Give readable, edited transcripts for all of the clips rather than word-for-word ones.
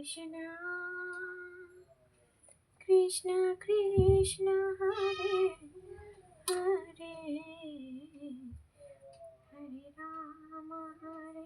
কৃষ্ণ কৃষ্ণ কৃষ্ণ হরে হরে হরে রাম রাম হরে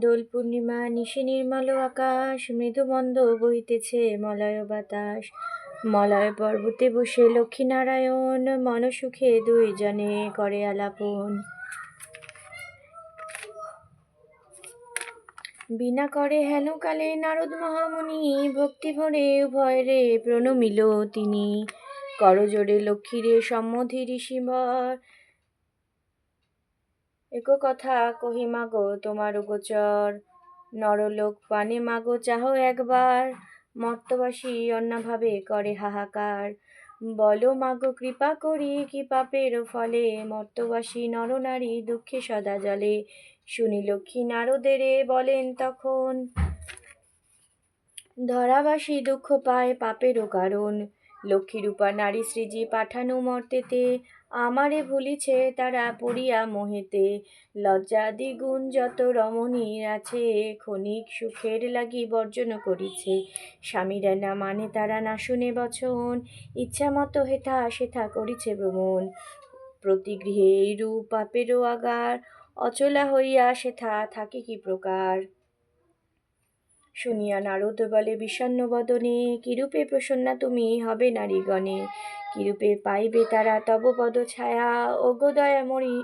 দোল পূর্ণিমা নিশি নির্মল আকাশ, মৃদুমন্দ বহিতেছে মলয় বাতাস। মলয় পর্বতে বসে লক্ষ্মীনারায়ণ, মনসুখে দুইজনে করে আলাপন। বিনা করে হেন কালে নারদ মহামুনি, ভক্তি ভরে উভয়রে প্রণমিল তিনি। করজোড়ে লক্ষ্মীরে সম্মধি ঋষিবর, এক কথা কহি মাগো তোমার গোচর। নরলোক পানে মাগো চাহো একবার, মর্তবাসী অন্যভাবে করে হাহাকার। বলো মাগো কৃপা করি কি পাপের ফলে, মর্তবাসী নরনারী দুঃখে সদা জলে। শুনি লক্ষ্মী নারদেরে বলেন তখন, ধরাবাসী দুঃখ পায় পাপেরও কারণ। লক্ষ্মীরূপা নারী সৃজি পাঠানো মর্তেতে, আমারে ভুলিছে তারা পড়িয়া মোহেতে। লজ্জা দ্বিগুণ যত রমণীর আছে, ক্ষণিক সুখের লাগি বর্জন করিছে। স্বামীরা না মানে তারা না শুনে বচন, ইচ্ছা মতো হেথা সেথা করিছে ভ্রমণ। প্রতি গৃহে এইরূপ পাপেরও আগার, অচলা হইয়া সেথা থাকে কি প্রকার। শুনিয়া নারদ বলে বিষণ্ণ বদনে, কিরূপে প্রসন্না তুমি হবে নারীগণে। কিরূপে পাইবে তারা তব পদ ছায়া, ওগো দয়াময়ী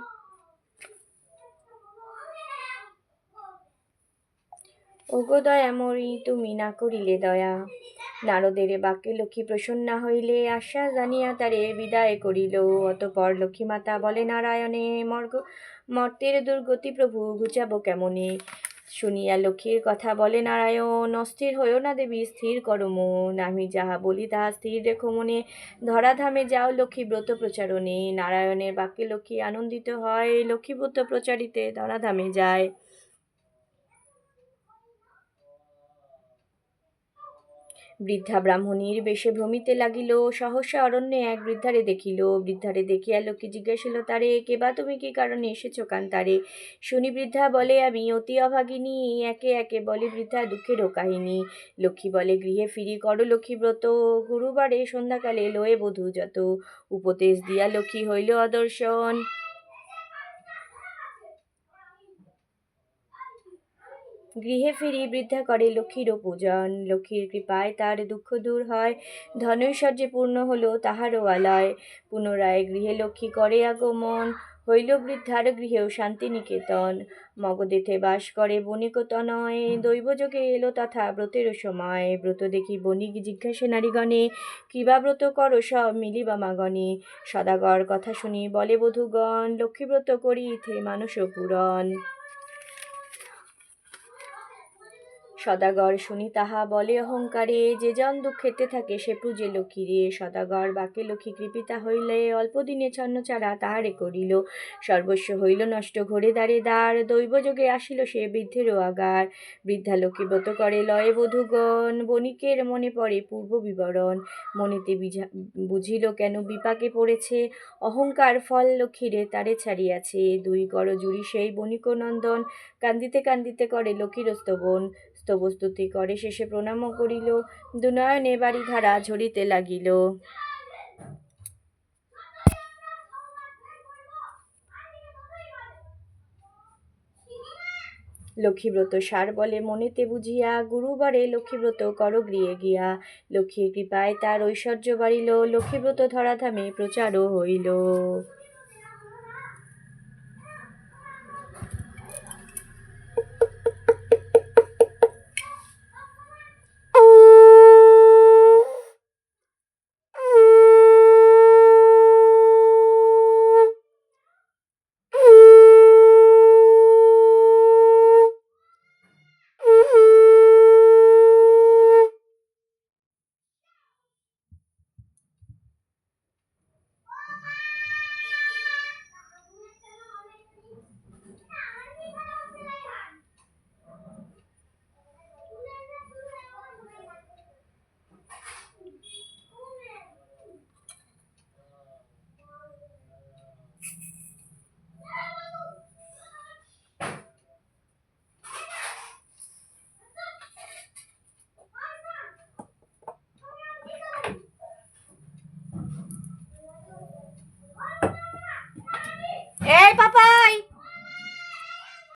ওগো দয়াময়ী তুমি না করিলে দয়া। নারদের বাক্যে লক্ষ্মী প্রসন্না হইলে, আশ্বাস জানিয়া তারে বিদায় করিল। অতঃপর লক্ষ্মীমাতা বলে নারায়ণে, মর্তের দুর্গতি প্রভু ঘুচাবো কেমনে। শুনিয়া লক্ষ্মীর কথা বলে নারায়ণ, অস্থির হইও না দেবী স্থির করো মন। আমি যাহা বলি তাহা স্থির রেখো মনে, ধরাধামে যাও লক্ষ্মী ব্রত প্রচারণে। নারায়ণের বাক্যে লক্ষ্মী আনন্দিত হয়, লক্ষ্মী ব্রত প্রচারিতে ধরাধামে যায়। বৃদ্ধা ব্রাহ্মণীর বেশে ভ্রমিতে লাগিল। সহসা অরণ্যে এক বৃদ্ধারে দেখিল। বৃদ্ধারে দেখিয়া লক্ষ্মী জিজ্ঞাসিল তারে, কেবা তুমি কি কারণে এসেছ কান্তারে? শুনি বৃদ্ধা বলে, আমি অতি অভাগিনী। একে একে বলে বৃদ্ধা দুঃখেরও কাহিনী। লক্ষ্মী বলে, গৃহে ফিরি করো লক্ষ্মী ব্রত, গুরুবারে সন্ধ্যাকালে লয়ে বধূ যত। উপদেশ দিয়া লক্ষ্মী হইল অদর্শন। গৃহে ফিরি বৃদ্ধা করে লক্ষ্মীরও পূজন। লক্ষ্মীর কৃপায় তার দুঃখ দূর হয়, ধনৈশ্বর্যে পূর্ণ হলো তাহারও আলয়। পুনরায় গৃহে লক্ষ্মী করে আগমন, হইল বৃদ্ধার গৃহেও শান্তিনিকেতন। মগধেতে বাস করে বণিক তনয়, দৈবযোগে এলো তথা ব্রতেরও সময়। ব্রত দেখি বণিক জিজ্ঞাসে নারীগণে, কিবা ব্রত করো সব মিলিবা মাগণে। সদাগর কথা শুনি বলে বধূগণ, লক্ষ্মীব্রত করি ইথে মানস পূরণ। সদাগর শুনি তাহা বলে অহংকারে, যে জন দুঃখেতে থাকে সে পূজে লক্ষ্মীরে। সদাগর বাকে লক্ষ্মী কৃপিতা হইলে, অল্প দিনে ছন্নছাড়া তাহারে করিল। সর্বস্ব হইল নষ্ট ঘোরে দ্বারে দ্বার, দৈবযোগে আসিল সে বৃদ্ধেরও আগার। বৃদ্ধা লক্ষ্মী ব্রত করে লয়ে বধূগণ, বণিকের মনে পড়ে পূর্ব বিবরণ। মনেতে বুঝিল কেন বিপাকে পড়েছে, অহংকার ফল লক্ষ্মীরে তারে ছাড়িয়াছে। দুই কর জুড়ি সেই বণিক নন্দন, কান্দিতে কান্দিতে করে লক্ষ্মীর স্তবন। স্তবস্তুতি করে শেষে প্রণাম করিল, দুনয়নে বাড়ি ধারা ঝরিতে লাগিল। লক্ষ্মীব্রত সার বলে মনেতে বুঝিয়া, গুরুবারে লক্ষ্মীব্রত কর গৃহে গিয়া। লক্ষ্মীর কৃপায় তার ঐশ্বর্য বাড়িল, লক্ষ্মীব্রত ধরাধামে প্রচারও হইল। এই